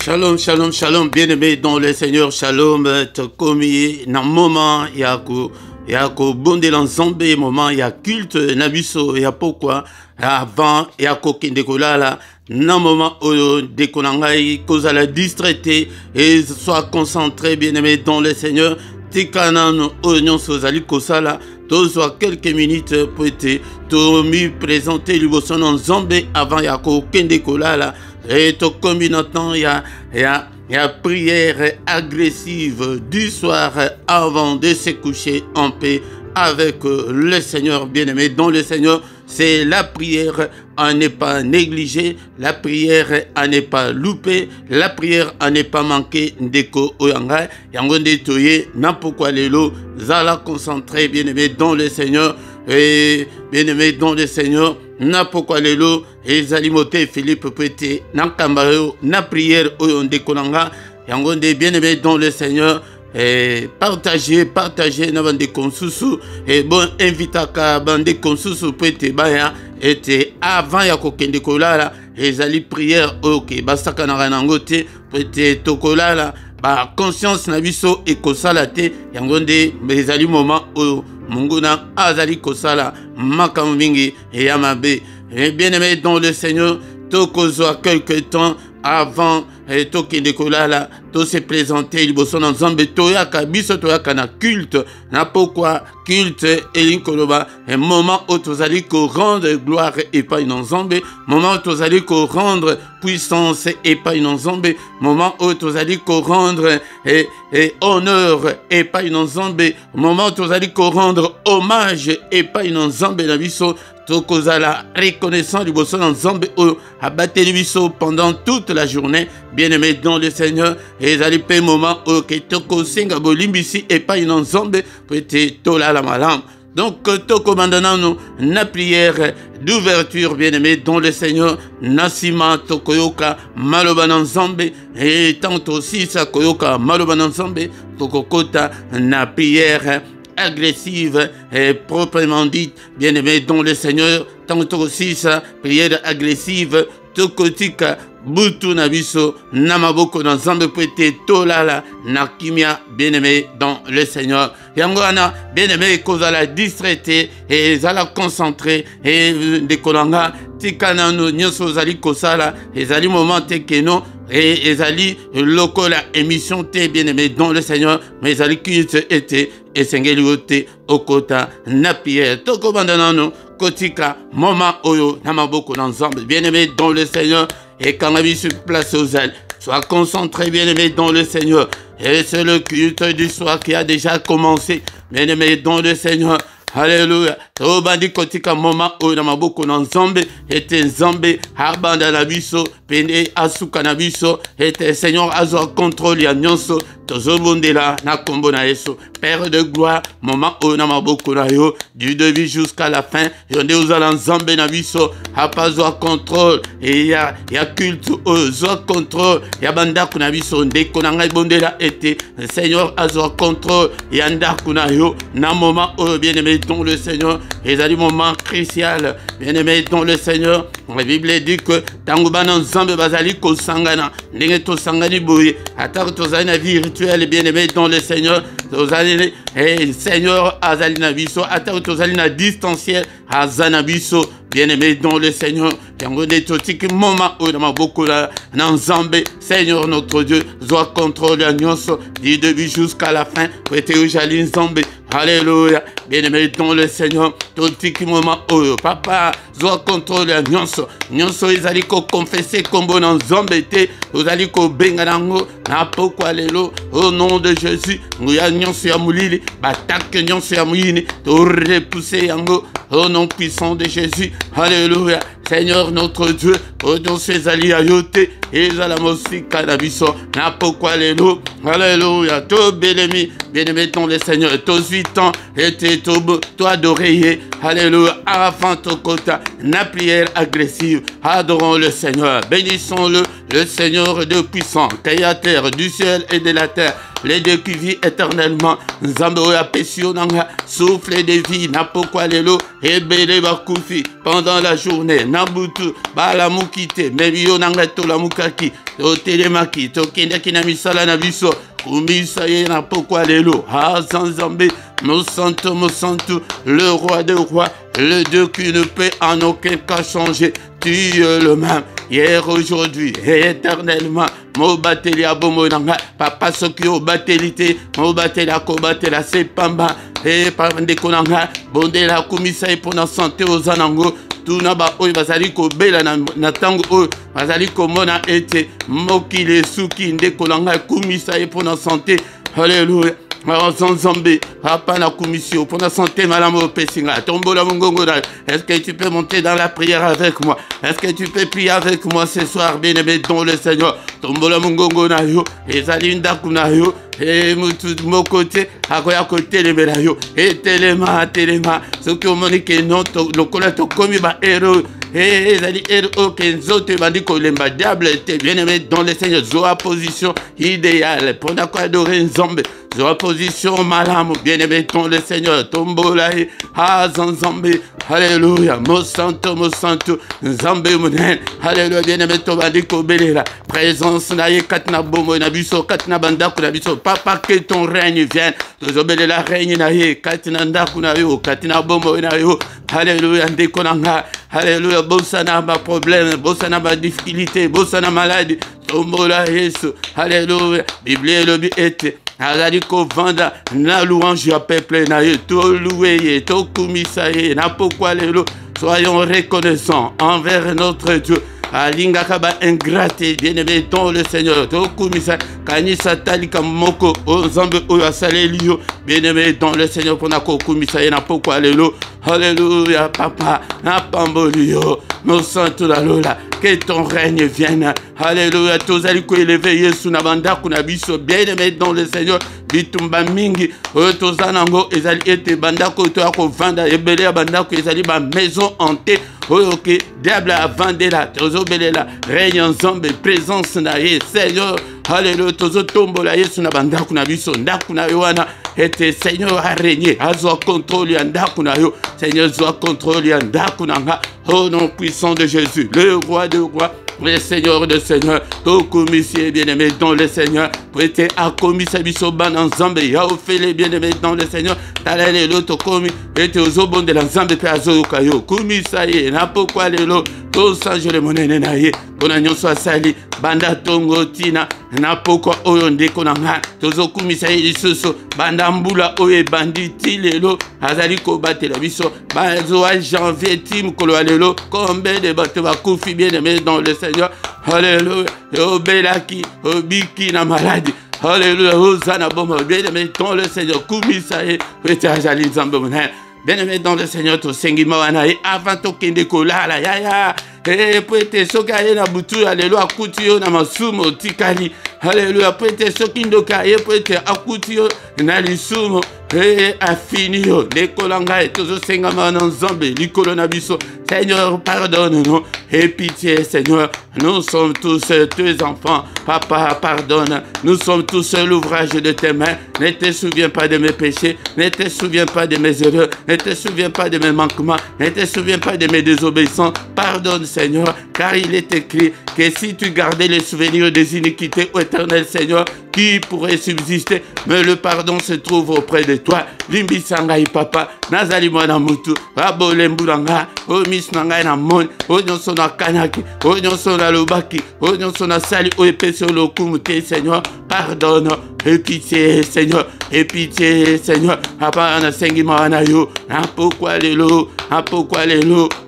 Shalom, shalom, shalom, bien-aimé dans le Seigneur, shalom, tokomi, na moment, yako bonde l'ensemble, moment, ya culte, nabiso, ya pourquoi, avant, yako kindekolala, na moment, dekonangai, cause à la distraité, et soit concentré, bien-aimé dans le Seigneur, tikanan, oignon, sozali, kosala, soit quelques minutes pour être, tomi, présenter, l'uboson en zambé, avant, yako kindekolala, et tout combinatant, il y a prière agressive du soir avant de se coucher en paix avec le Seigneur bien-aimé. Dans le Seigneur, c'est la prière à ne pas négliger, la prière à ne pas louper, la prière à ne pas manquer d'eko oyanga. Yangonde toye, n'importe quoi lelo, zala concentré bien-aimé dans le Seigneur. Et bien-aimé dans le Seigneur, na pourquoi lelo et zalimote Philippe Pété na kambayo na prière oyonde konanga yangonde bien-aimé dans le Seigneur et partagez na bande konsusu et bon invitaka bande konsusu Pété baya était avant ya kokende kolala et zali prière OK basaka na ranangote Pété tokolala ba conscience na biso et kosala te yangonde bezali moment o Munguna azali kosala makammingi et yamabe. Et bien-aimé dans le Seigneur, tokozoa quelque temps avant et tokindekolala, to se présenter liboso na nzambe toyaka biso toyaka na culte na pourquoi culte elinkoloba un moment où tozali ko rendre gloire et pas na nzambe, moment où tozali ko rendre puissance et pas na nzambe, moment où tozali ko rendre et honneur et pas na nzambe, moment où tozali ko rendre hommage et pas na nzambe na biso tokozala reconnaissant liboso na nzambe o abateli biso pendant toute la journée. Bien-aimé dans le Seigneur, et zali pe moment où que toko singa bolimbisi et pas une nzambe peut-être tola la malam. Donc toko mandana na prière d'ouverture bien-aimé dans le Seigneur, nasima tokoyoka maloba na nzambe et tant aussi sa koyoka maloba na nzambe tokokota na prière agressive et proprement dite, bien-aimé dans le Seigneur, tantôt aussi sa prière agressive, tokotika, butu nabiso, namaboko dans zambe pwete, tolala, nakimia, bien-aimé dans le Seigneur. Yangwana, bien-aimé, cause à la distraité, et zala concentré, et de kolanga, tikana no nyoso zali kosala, et zali moment tekeno, et zali lokola émission te, bien-aimé dans le Seigneur, mais zali culte était, et sengeliote, okota, napier, toko bandanano, kotika, moment oyo, namaboko ensemble, bien-aimé dans le Seigneur, et quand la vie se place aux ailes, sois concentré, bien-aimé dans le Seigneur, et c'est le culte du soir qui a déjà commencé, bien-aimé dans le Seigneur. Alléluia. Tobandi kotika moma o na maboko na nzambe ete nzambe abanda na biso pene asuka na biso ete Seigneur azo contrôle ya nyonso tozobondela na kombo na Yesu. Père de gloire, moment o na maboko na yo du début jusqu'à la fin yonde uzala nzambe na biso apazo contrôle et ya culte o zo contrôle ya bandako na biso ndeko na ngai bondela ete Seigneur azo contrôle ya ndako na yo na moment o bien-aimé dans le Seigneur, et à des moments crucial, bien-aimé dans le Seigneur. La Bible dit que Tangoubana Nzambe Bazali Ko Sangana, Nengeto Sangani Boui, attaque Tozana vie rituelle, bien-aimé dans le Seigneur, Tozali, et Seigneur Azalinabiso, attaque Tozalina distanciel, Azanabiso, bien-aimé dans le Seigneur, Yangonde Totik, moment où dans ma beaucoup là, Nzambe, Seigneur notre Dieu, Zoa contrôle la nyonso, du début jusqu'à la fin, prêtez au Jalin Nzambe. Alléluia, bien-aimé dans le Seigneur, tout petit moment, oh, papa, zoa contrôle la nyonso, nyonso, ils allaient confesser comme bon en zombete, vous allez ko benganango, na pourquoi lelo, au nom de Jésus, nous y a nyonso ya moulili, batak nyonso ya moulini, to repousser yango, au nom puissant de Jésus, alléluia, Seigneur notre Dieu, au nom de ses alliés ayoté, et à la musique cannabison, na pourquoi lelo, alléluia, to belemi, bien-aimé dans le Seigneur, to 8 ans, et toi d'oreiller, alléluia, avant ton quota, na prière agressive, Adorons le Seigneur. Bénissons-le, le Seigneur de puissant, créateur du ciel et de la terre. Les deux qui vivent éternellement. Zamboya Pessionanga, souffle de vie, Napokwa Lelo, Ebele Bakufi, pendant la journée, Nabutu, Balamukite, Mebio Nanga Tolamukaki, Totelemaki, Tokendaki Namisala Nabiso, Kumisaye Napokwa Lelo, Hazanzambe, Mosanto, le roi de rois, le Dieu qui ne peut en aucun cas changer. Tu es le même, hier, aujourd'hui, et éternellement. Mo bateli abomonanga, papa soki o batelite, mo batela ko batela sepamba, et par ndekonanga, bondela kumisa et pour la santé aux anango, tout naba oy bazali ko bela na tango oy, bazali ko mona ete, mokile suki ndekonanga kumisa et pour la santé, alléluia. Zambé, papa la commission pour la santé, madame Pessinga, tombo la mongongo. Est-ce que tu peux monter dans la prière avec moi? Est-ce que tu peux prier avec moi ce soir, bien-aimé dans le Seigneur? Tombo la mongongo na yo, et Zalinda kunayo, et mon côté, à côté les médailles, et téléma, ce que vous m'avez dit que non, le colère comme ma héros. Et ils ont dit, Kenzo te m'a dit que le diable était bien aimé dans le Seigneur. Zoa position idéale. Pour quoi adorer un zombie. Zoa position malam, bien aimé dans le Seigneur. Tombolaï, Zanzambi. Alléluia. Mosanto, Zambé Mounen. Alléluia, bien aimé, tu m'a dit que Béléla. Présence naïe, Katna Bomo, Nabiso, Katna Bandaku, Nabiso. Papa, que ton règne vienne. Tozobele la règne naïe, Katna Ndaku Nayo, Katna Bomo Nayo. Alléluia, Ndekonanga. Alléluia, Bossana ma problème, Bossana ma difficulté, Bossana maladie, Tombola Yesu, Alléluia, Bible le biete, Aladiko Vanda, na louange à peuple naïe, to loué, to kumisaye, na pourquoi lelo, soyons reconnaissants envers notre Dieu. Alinga kaba ingrate, bien-aimé dans le Seigneur, to kumisa, kanisa talika moko, o zambe o asalelio, bien-aimé dans le Seigneur, pour na kumisa, na pourquoi lelo. Alléluia, papa, na pambolio, nos santos la lola, que ton règne vienne. Alléluia, tous aliko élevé, Yesu na banda kunabiso, bien-aimé dans le Seigneur, bitumba mingi, tous anango, ezali ete banda koto ako vanda, ebele banda ko ezali ba maison hantée. Ok, diable a vendé la, tozo belela, règne en zombie, présence na ye, Seigneur, alléluia, tozo tombo la Yesu na banda kunabiso, ndaku na yoana, ete Seigneur a régné, a zoa contrôle ya ndaku na yo, Seigneur zoa contrôle ya ndaku na nga, au nom puissant de Jésus, le roi de rois, le Seigneur de Seigneur, au commissaire bien-aimé dans le Seigneur, prêtez à commissaire bisoban en Zambé, ya fait les bien-aimés dans le Seigneur, talale l'autre commis, et aux obons de la Zambé, peazo kayo, commissaire, n'a pourquoi les lots, tous sans le monnaie naïe, qu'on a nyon soit sali, banda tongo tina, n'a pourquoi oyonde qu'on a, tous au commissaire lisuso, banda mbula oye banditi les lots, azaliko bate la biso, bazo à janvier tim kolo alelo, combien de bateaux va koufi bien-aimé dans le Seigneur, alléluia, au belaki, au biki na maladie, alléluia, Hosanna bon, bien-aimé dans le Seigneur, Koumisaye, Pétajali Zambomene, bien-aimé dans le Seigneur, tout sengima wanae, avant to kende kola la ya, et prêtez ce cahier na boutou, alléluia, koutio na masumo, tikali, alléluia, prêtez ce kindo cahier, prêtez akutio, na lisumo, et affinio, les colanga et tous les sengama en Zambé, les colonabiso, Seigneur, pardonne-nous, et pitié, Seigneur, nous sommes tous tes enfants, papa, pardonne, nous sommes tous l'ouvrage de tes mains, ne te souviens pas de mes péchés, ne te souviens pas de mes erreurs, ne te souviens pas de mes manquements, ne te souviens pas de mes désobéissances, pardonne, Seigneur, car il est écrit que si tu gardais les souvenirs des iniquités, ô éternel Seigneur, qui pourrait subsister, mais le pardon se trouve auprès de toi. Limbi sangai papa, nazali mwana mutu, abole mbulanga, o misnanga na mon, o nyonso na kanaki, o nyonso na lobaki, o nyonso na sali, o epesi lokumute, Seigneur, pardonne, et pitié, Seigneur, et pitié, Seigneur, papa na sengi mawana yo, pourquoi les lots,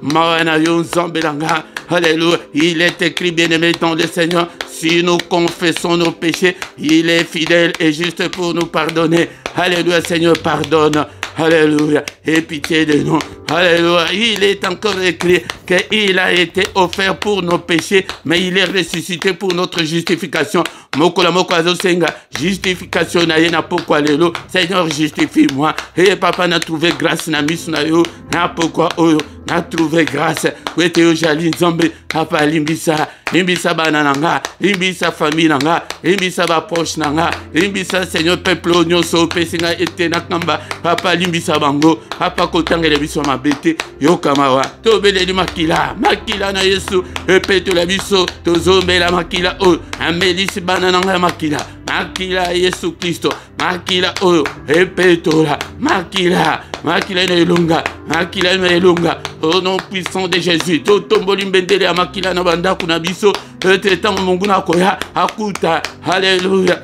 mawana yo zambelanga. Alléluia, il est écrit, bien-aimé dans le Seigneur, si nous confessons nos péchés, il est fidèle et juste pour nous pardonner. Alléluia, Seigneur, pardonne. Alléluia. Et pitié de nous. Alléluia. Il est encore écrit qu'il a été offert pour nos péchés, mais il est ressuscité pour notre justification. Mokola mokazo senga. Justification na yena pourquoi lelo. Seigneur, justifie-moi. Et papa n'a trouvé grâce na misu na yo. Na pourquoi oyo. Na trouvé grâce. Wete yo jali nzambe. Papa limbisa. Limbisa banananga. Limbisa famille nanga. Limbisa ba proche nanga. Limbisa Seigneur peuple nyonso pesinga ete na kamba. Papa limbisa bango. Papa kotangele biso mabete. Yo kamawa. Tobeleli makila. Makila na Yesu. Epete la biso. Tozombe la makila o. Amelisi banananga makila. Makila Yesu Kristo. Makila o. Epetola. Makila. Makila na elonga. Makila na elonga. Au nom puissant de Jésus. Totomboli mbendele makila na banda kuna biso. Tetango mungu na koya. Akuta. Alléluia.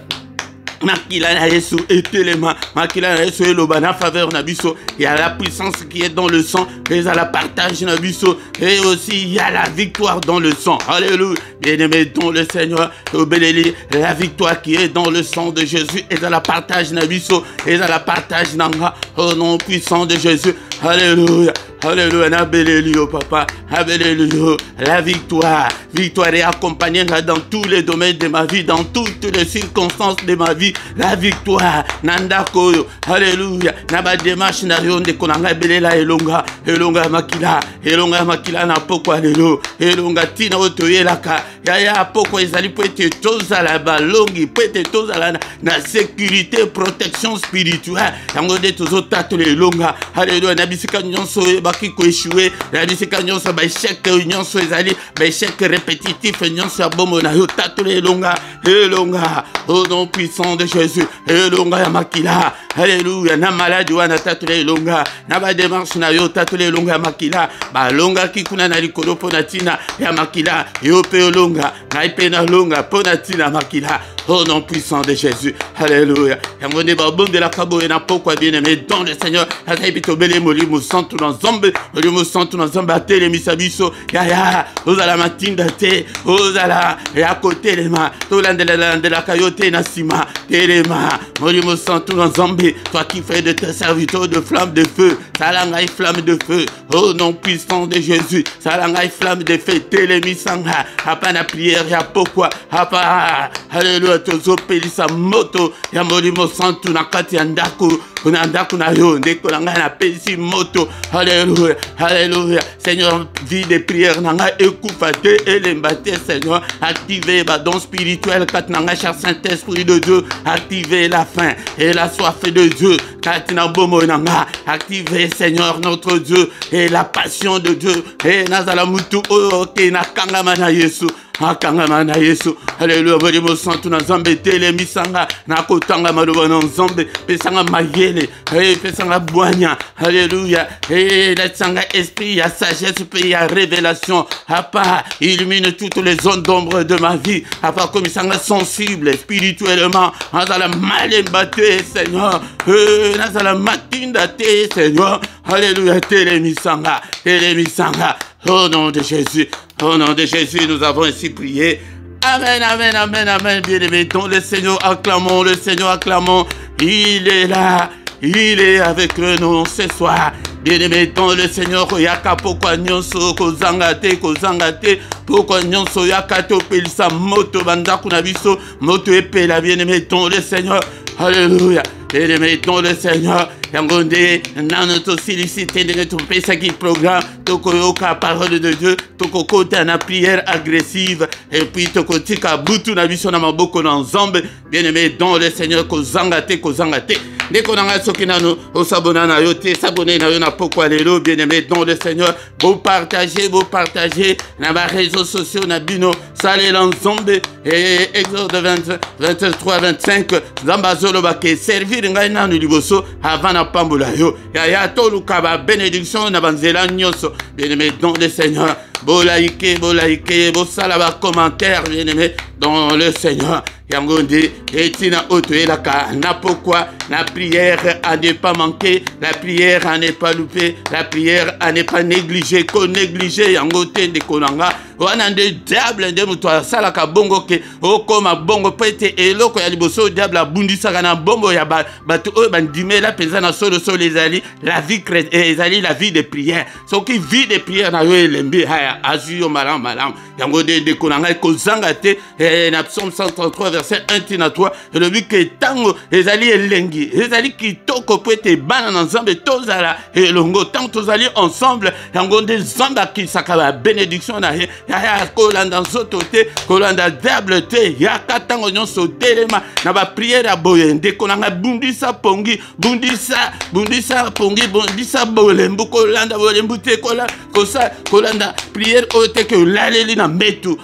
Makila na Yesu etelema, makila na Yesu eloba na faveur na biso. Il y a la puissance qui est dans le sang, et à la partage na biso, et aussi il y a la victoire dans le sang. Alléluia. Bien-aimé dans le Seigneur, obéléli, la victoire qui est dans le sang de Jésus, et à la partage na biso, et à la partage nanga, au nom puissant de Jésus. Alléluia. Alléluia, Abelelio, papa, Abelelio, la victoire. Victoire est accompagnée dans tous les domaines de ma vie, dans toutes les circonstances de ma vie. La victoire, Nandakoyo, Alléluia, Naba démarche na yonde konanga belela elonga, elonga makila na poko alelo, elonga tina otoye laka, ya poko ezali pete toza la balongi, pete toza la na sécurité, protection spirituelle. Yango de tozo tato elonga, Alléluia, nabisika nyonso baki ko échouer, nabisika nyonso ba échec nyonso ezali, ba échec répétitif nyonso abomo na yo tato elonga, elonga, au nom puissant de Jésus, elonga ya makila. Alléluia, na malade wana tatule elonga, na ba démarche na yo tatule elonga makila, ba longa kikuna na likolo pona tina ya makila, yo pe elonga, na ipe na longa pona tina makila. Au nom puissant de Jésus, alléluia. Yamone babon de la kabo et na pourquoi bien aimé dans le Seigneur, azabito bele moli mo santu na zombe, mo santu na zombe atele misabiso, ya, ozala matinda te, ozala ya côté les mains, tolandela de la kayote na sima, telema, moli mo santu na zombe, toi qui fais de tes serviteurs de flammes de feu, salangai flamme de feu, au nom puissant de Jésus, salangai flamme de feu, telemisanga, apa na prière ya pourquoi, apa, alléluia. Tozo pelisa moto ya molimo santu na kati ya ndaku kuna ndaku na yo ndeko nanga na pelisi moto. Alléluia, alléluia. Seigneur, vie de prière nanga ekufa te elembate. Seigneur, activez ba don spirituel kat nanga cher Saint-Esprit de Dieu, activez la faim et la soif de Dieu kat na bomo nanga, activez Seigneur notre Dieu et la passion de Dieu et nazala mutu o ke na kangama na Yesu. Akangama na Yesu. Alléluia. Molimo santu na Nzambe tele misanga na kotanga maloba na Nzambe pesanga mayele, pesanga boanya. Alléluia. Et laissanga esprit ya sagesse pe ya révélation. Apa illumine toutes les zones d'ombre de ma vie. Apa comme sanga sensible spirituellement. Azala malembate Seigneur. Nazala matinda te Seigneur. Alléluia. Tele misanga. Tele misanga. Au nom de Jésus, au nom de Jésus, nous avons ainsi prié. Amen, amen, amen, amen. Bien-aimés, dans le Seigneur, acclamons le Seigneur, acclamons. Il est là, il est avec nous ce soir. Bien-aimés, dans le Seigneur, yaka pourquoi nyonso kozangate, pourquoi nyonso yaka topelisa moto banda kunabiso, moto epela. Bien-aimés, dans le Seigneur, alléluia. Bien-aimés, dans le Seigneur, yangonde, nanoto silicité de notre pesa qui programme, toko yoka parole de Dieu, toko kote na prière agressive, et puis toko tika butu na biso na maboko na Nzambe. Bien-aimés, dans le Seigneur, kozangate. Ndeko nanga soki nano, osabona na yote, sabone na yo na poko alelo. Bien-aimés, dans le Seigneur, vous partagez, na ba réseaux sociaux na bino, salé l'Nzambe, et Exode 23, 25, Nzamba zoloba ke servir ngai nanu liboso avant na pambola yo ya toluka ba bénédiction na banzela nyonso. Bien-aimé dans le Seigneur, bolaike, bosala ba commentaire. Bien-aimé dans le Seigneur. Yangonde, etina oto elaka, na pourquoi la prière à ne pas manquer, la prière à ne pas louper, la prière à ne pas négliger, qu'on négliger yangote de konanga, wana de diable de mutoa salaka bongo ke, okoma bongo pete eloko ya liboso diable abundisaka na bongo ya batu oyo bandime la penza na solo ezali la vie ezali la vie de prière. Soki vie de prière na yo elembi haya azuyo malam yango de konanga kozanga te na psaume 133 verset 1 tina 3 le but que tango ezali elengi ezali kitoko po ete bana na nzambe tozala elongo tango tozali ensemble yango nde nzambe akisaka ba bénédiction na ye ya kolanda nzoto te kolanda diable te yaka tango nyonso telema na ba prière ya boye ndeko nanga bundisa pongi bundisa pongi bundisa bolembu kolanda bolembu te kolanda prière oyo te ke laleli na mbetu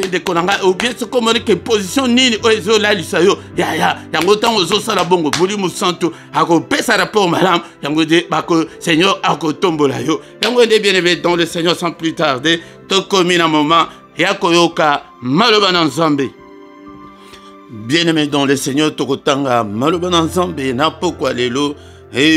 ndeko nanga obie sokomoni ke position nini oyo ezolalisa yo yango ntango ozosala bongo molimo santo akopesa rapport malamu yango nde bako Seigneur akotombola yo yango nde bien aimé dans le Seigneur sans plus tarder tokomi na moment ya koyoka maloba na nzambe. Bien aimé dans le Seigneur tokotanga maloba na nzambe na pokwa lelo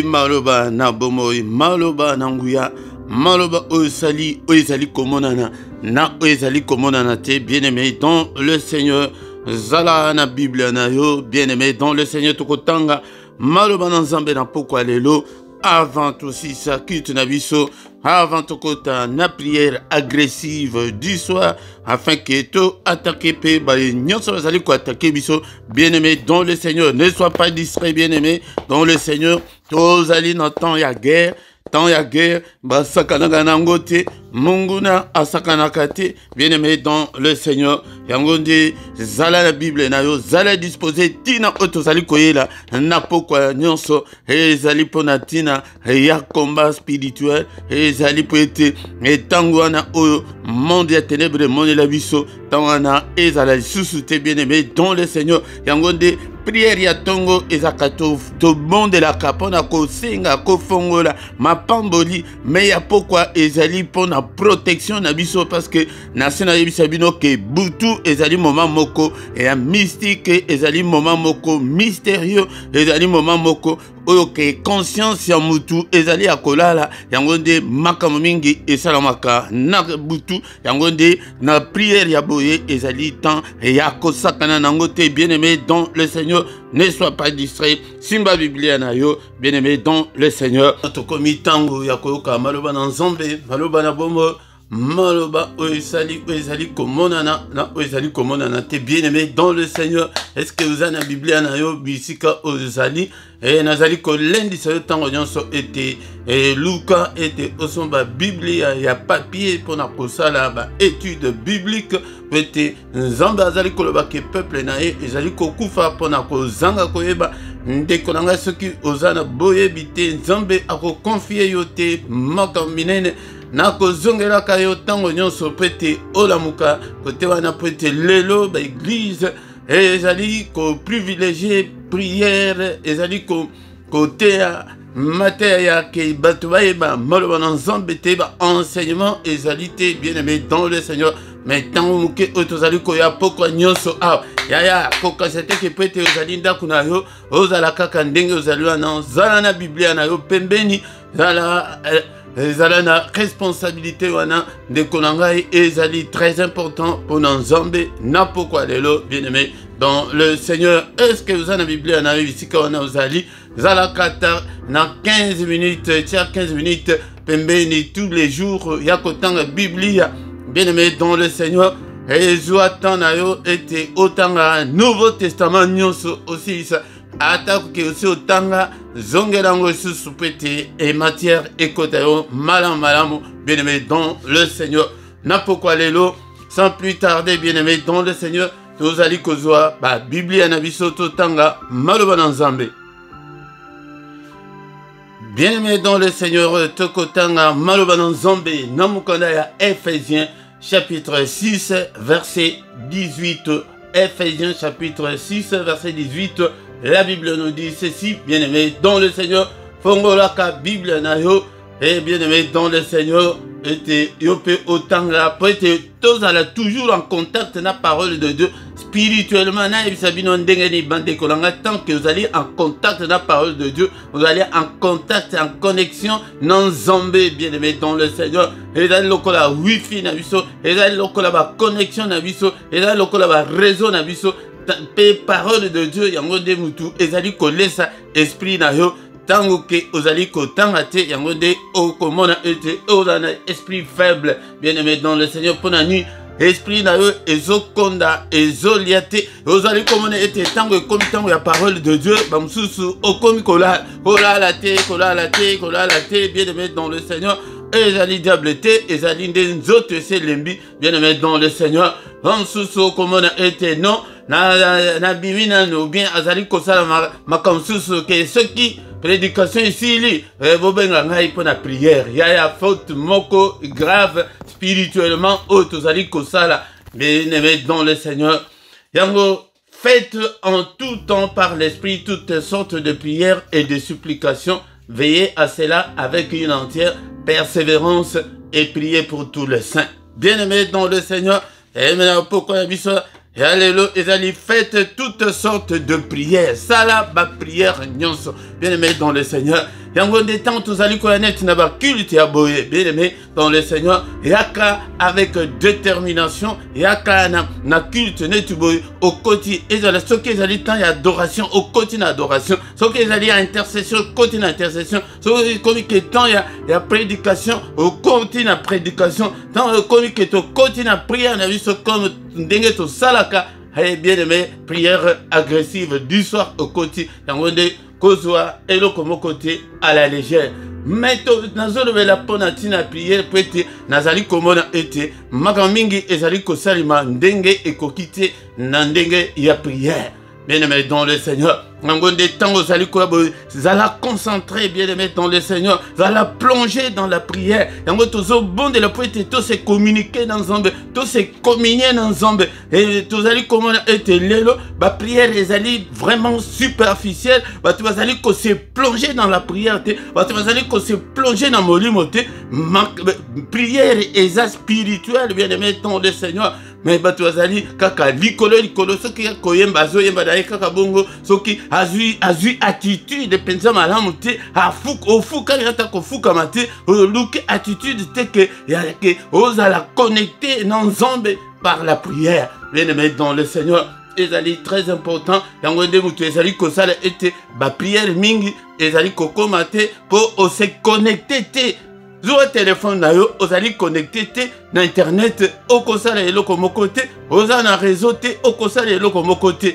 maloba na bomoi maloba na nguya maloba osali oizali komonana na oizali komonana te. Bien aimé dans le Seigneur zala na Bible na yo bien aimé dans le Seigneur tokotanga maloba na nzambe na pokwa lelo avant aussi ça quitte na biso avant tokota na prière agressive du soir afin que to attaquer pe ba nyonso bazali ko attaquer biso. Bien aimé dans le Seigneur ne sois pas distrait. Bien aimé dans le Seigneur tozali na temps ya guerre basakana nangote munguna asakana kate. Bien aimé dans le Seigneur yangonde zala la Bible na yo zala disposer tina otozali koyela na pokwa nyonso ezali pona tina ya combat spirituel ezali poete etango na oyo monde ya ténèbres monde la biso tangana ezala susu te. Bien aimé dans le Seigneur yangonde prière ya tongo ezakato to monde la kapona ko singa ko fongola mapamboli mais ya pourquoi ezali pona protection na biso parce que na sena yebisa bino ke butu ezali moment moko et mystique ezali moment moko mystérieux ezali moment moko oyo ke conscience ya mutu ezali akolala yango nde makambo mingi esalamaka na butu yango nde na prière ya boye ezali temps ya kosakana nango te. Bien aimé dans le Seigneur ne sois pas distrait simba Biblia na yo bien aimé dans le Seigneur tokomi tango ya koyoka maloba na nzambe maloba na bomo maloba oezali komonana na oezali komonana te. Bien aimé dans le Seigneur est-ce que vous avez la Biblia na yo bisika oezali nazali kolendisa yo tango nyonso ete luka ete osomba Biblia ya papier pona kosala ba étude biblique ete nzambe azali koloba ke peuple na ye ezali kokufa pona kozanga koyeba ndeko nanga soki ozana boyebi te nzambe akokonfie yo te makambo minene na kozongelaka yo tango nyonso pete olamuka kote wana pete lelo ba église ezali ko privilégier prière ezali ko kotea mateya ke bato bayeba maloba na nzambe te ba enseignement ezali te. Bien aimé dans le Seigneur mais tango muke otozali koya pokwa nyonso yaya kokasete ke pete ozali ndako na yo ozala kaka ndenge ozali wana zala na Biblia na yo pembeni zala na responsabilité wana ndeko na ngai ezali très important pour nzambe na pokwa lelo. Bien aimé dans le Seigneur est-ce que vous avez la Biblia na yo bisika wana ozali zala kata na 15 minutes tia 15 minutes pembeni tous les jours ya kotanga Biblia. Bien aimé dans le Seigneur ezwa na yo ete otanga Nouveau Testament nyonso aussi ça attaque que aussi otanga zongelango susu pete et matière ekota yo malamu. Bien aimé dans le Seigneur na pokwa lelo sans plus tarder bien aimé dans le Seigneur tozali kozwa ba Biblia na biso totanga maloba na nzambe. Bien aimé dans le Seigneur tokotanga maloba na nzambe na mukanda ya Ephésiens chapitre 6 verset 18. Ephésiens chapitre 6 verset 18. La Bible nous dit ceci, bien-aimé dans le Seigneur, fongolaka Bible na yo, et bien-aimé dans le Seigneur, était autant là pour être tous à la toujours en contact na parole de Dieu spirituellement na ibisabino ndengeni bande kolanga tant que vous allez en contact na parole de Dieu vous allez en contact en connexion non zombie bien aimé dans le Seigneur et dans le kola wifi na biso et dans le kola ba connexion na biso et dans le kola ba réseau na biso parole de Dieu yango de mutu ezali kolesa esprit na yo tango ke ozali kotanga te yango de okomona ete ozana esprit faible bien aimé dans le Seigneur pona nuit esprit na yo ezokonda ezoliate ozali komona ete tango ekomi tango ya parole de Dieu bamususu okomi kolala te bien aimé dans le Seigneur ezali diable te ezali nde nzoto eselembi bien aimé dans le Seigneur bamususu okomona ete non na bimina no bien azali kosala makamsusu ke soki prédication ici, pour la prière. Il y a faute moko grave spirituellement haute aux alikosala. Mais dans le Seigneur, yango faites en tout temps par l'esprit toutes sortes de prières et de supplications. Veillez à cela avec une entière persévérance et priez pour tous les saints. Bien-aimés dans le Seigneur, et maintenant pourquoi et alléluia, et allez faites toutes sortes de prières. Ça là, ma prière, bien aimé dans le Seigneur. Yango des temps, tous allez connaître, n'a pas culte à boyer, bien aimé dans le Seigneur. Yaka avec détermination, yaka na culte n'est boyer au quotidien. Et dans ce qu'ils allaient temps, il y a adoration au quotidien adoration. Ce qu'ils allaient à intercession, quotidien intercession. Ce qu'ils temps, il y a prédication au quotidien prédication. Tant comme que au quotidien prière, on a vu ce comme dengue to salaka. Bien aimé, prière agressive du soir au quotidien. Kozwa et le côté à la légère. Mais nazolo la ponatina prière peut-être nazali komona été magamingi ezali kosalima ndenge ekokite na ndenge ya prière. Bien aimé dans le Seigneur. Nangonde tango zali kolabo zala concentrer bien aimé dans le Seigneur, zala plonger dans la prière. Yango tozo bon de la poète to se communiquer dans zombe, to se communier dans zombe et to zali comment était lelo ba prière ezali vraiment superficielle, ba tu zali ko se plonger dans la prière te, ba tu zali ko se plonger dans molimo te, prière eza spirituelle bien aimé dans le Seigneur. Mais bato azali kaka likolo soki koyemba zo yemba dai kaka bongo soki azui attitude penza malamu te ofuka yata kofuka mate luki attitude te que yake ozala connecté non zombe par la prière. Bien aimé dans le Seigneur, ezali très important yango de mutu ezali kosala ete ba prière mingi ezali kokoma te po se connecter te. Zo téléphone na yo ozali connecté te na internet okosala eloko moko te oza na réseau te okosala eloko moko te.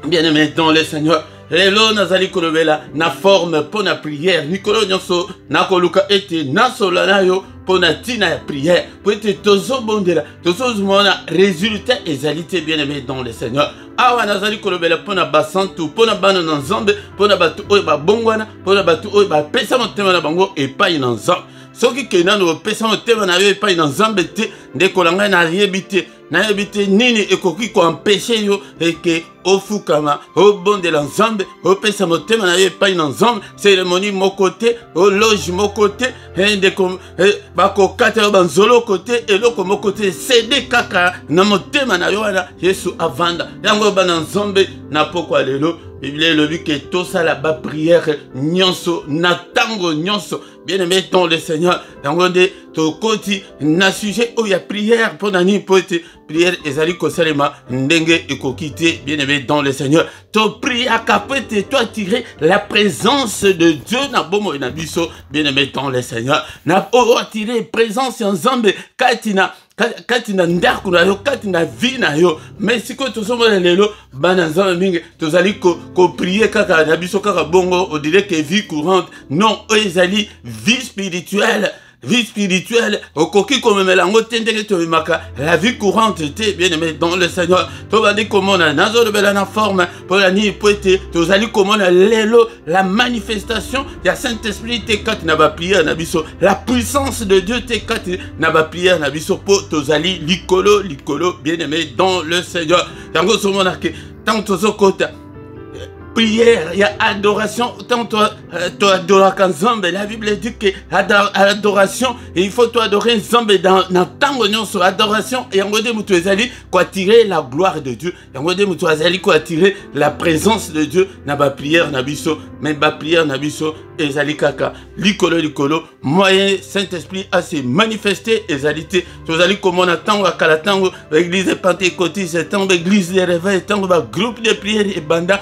Bien aimé dans le Seigneur, lelo nazali kolobela na forme pour la prière nikolo nyonso nakoluka ete nasola na yo pour la tina ya prière pour ete tozo bondela tozo mona résultat ezalité bien aimé dans le Seigneur. Awa nazali kolobela pona basantu pona bana na nzambe pona batu oyo babongwana pona batu oyo bapesa motema na bango epai na nzambe soki ke nano opesa motema na yo epai na nzambe te ndeko na ngai nayebi te nini ekoki koempeshe yo eke ofukama obondela nzambe opesa motema na yo epai na nzambe cérémonie moko te ologe moko te ndeko bakokata yo banzolo kote eloko moko te sede kaka na motema na yo wana Yesu avanda yango bana nzambe na pokwa lelo Biblia elobi ke tosala ba prière nyonso na tango nyonso. Bien aimé dans le Seigneur, yango nde tokoti na sujet où il y a prière pour nani pote prière ezali kosalema ndenge ekokite. Bien aimé dans le Seigneur, to prie à capete toi tirer la présence de Dieu na bomo na biso. Bien aimé dans le Seigneur, na attirer présence en Nzambe katina ndako na yo katina vie na yo. Mais siko tozomona lelo bana nzambe mingi tozali ko prier kaka na biso kaka bongo on dirait que vie courante. Non, ezali vie spirituelle. Vie spirituelle, au coquille comme melango tendeke to maka la vie courante était bien aimé dans le Seigneur. To va dire comment na nazo de bela forme pour la nuit poété. To zali comment na lelo la manifestation ya Saint-Esprit te kat na ba prière na biso. La puissance de Dieu te kat na ba prière na biso po to zali likolo bien aimé dans le Seigneur. Yango somo na ke tant to zokota prière, il y a adoration. Tant toi adorer Nzambe, la Bible dit que adoration, il faut toi adorer Nzambe dans tango nyonso adoration et ngode mutu ezali ko attirer la gloire de Dieu. Ngode mutu ezali ko attirer la présence de Dieu na ba prière na biso, mais ba prière na biso ezali kaka likolo moyen Saint-Esprit a se manifester ezalité. Tozali komona tango akala tango l'église pentecôtiste, tango l'église des réveils, tango ba groupe de prière et banda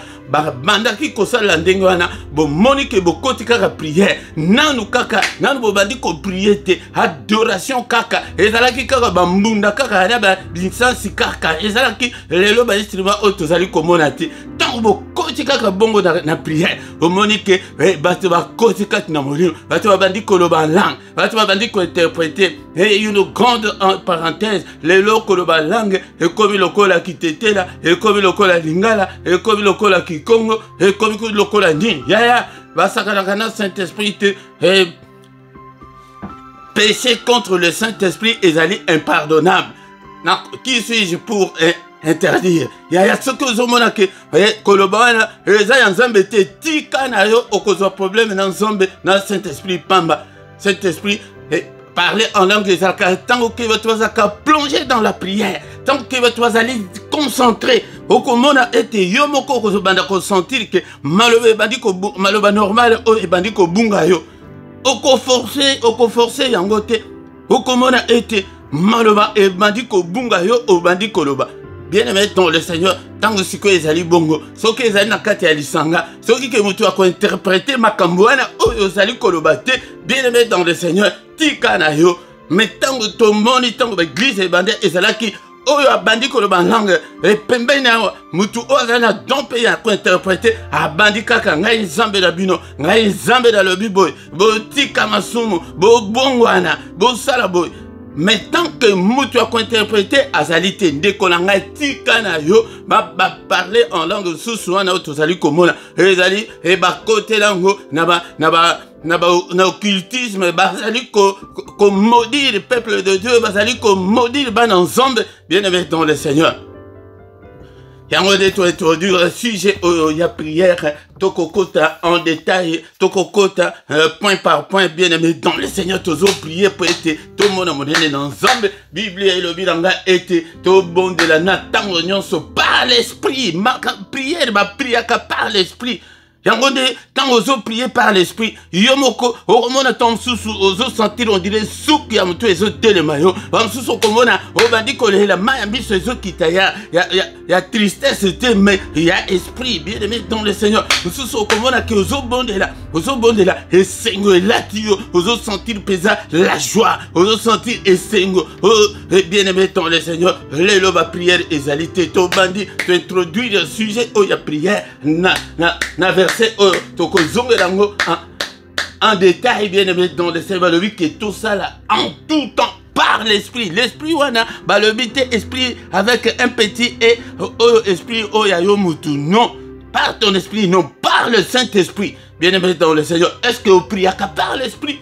banda ki kosala ndenge wana bo moni ke bo koti kaka prière nanu kaka nanu bo bandi ko prier te adoration kaka ezalaki kaka ba mbunda kaka na ba lisansi kaka ezalaki lelo ba instrument otozali komona te tango bo koti kaka bongo na prière bo moni ke bato ba koti kaka na molimo bato ba bandi ko loba langue bato ba bandi ko interpréter une grande parenthèse lelo ko loba langue e komi lokola kitetela e komi lokola lingala e komi lokola Congo et comme le colani, ya va Saint-Esprit péché contre le Saint-Esprit est allé impardonnable. Qui suis-je pour interdire? Ya ce que vous monake kolobana les Nzambe te tika na yo okozwa problème na Nzambe na Saint-Esprit pamba. Saint-Esprit parler en langue des alcans, tant que vous allez plonger dans la prière, tant que vous allez concentrer, au comment a été yomoko ko banda ko sentir que maloba normal et bandi ko bunga yo, oko forcer yangote, au comment a été maloba et bandi ko bunga yo au bandi ko loba. Bien aimé dans le Seigneur, tant que siko ezali bongo, so que ezali na kati ya lisanga, so ki ke mutu ako interpréter makambo wana oyo ezali koloba te, bien aimé dans le Seigneur, tika na yo, mais tant que to moni tant que l'église e bande ezalaki oyo abandi koloba langue e pembeni na mutu oyo na dompe ya ko interpréter abandi kaka ngai Nzambe na bino, ngai Nzambe na lobi boy, bo tika masumu, bo bongwana, bo sala boy. Mais tant que mutu a interprété azalité ndekolanga tika na yo ba parler en langue sousouana tozali komona ezali e ba côté lango na occultisme bazali ko maudire le peuple de Dieu bazali ko maudire ban ensemble bien aimé dans le Seigneur. Yango de to introduire le sujet il y a prière tokokota en détail tokokota point par point bien aimé dans le Seigneur toujours prier pour être tout le monde modèle dans ensemble Bible et le bilanga était tout bon de la natango nyonso par l'esprit prière ba prière par l'esprit. Yango de quand ozo prier par l'esprit yomoko okomona tom susu ozo sentir on dirait souki ya mutu ezo telema yo bamsusu okomona obandi kolela maya biso ezo kitaya ya tristesse te mais il y a esprit bien aimé dans le Seigneur mususu okomona ke ozo bondela esengo elati yo ozo sentir pesa la joie ozo sentir esengo bien aimé dans le Seigneur lelo ba prière ezalité to bandi to introduire le sujet o ya prière na verset toko zongerango en détail bien aimé dans le Seigneur le but que tout ça là en tout temps par l'esprit wana ba le but esprit avec un petit et esprit oyayo mutu non par ton esprit non par le Saint-Esprit bien aimé dans le Seigneur. Est-ce que vous priez par l'esprit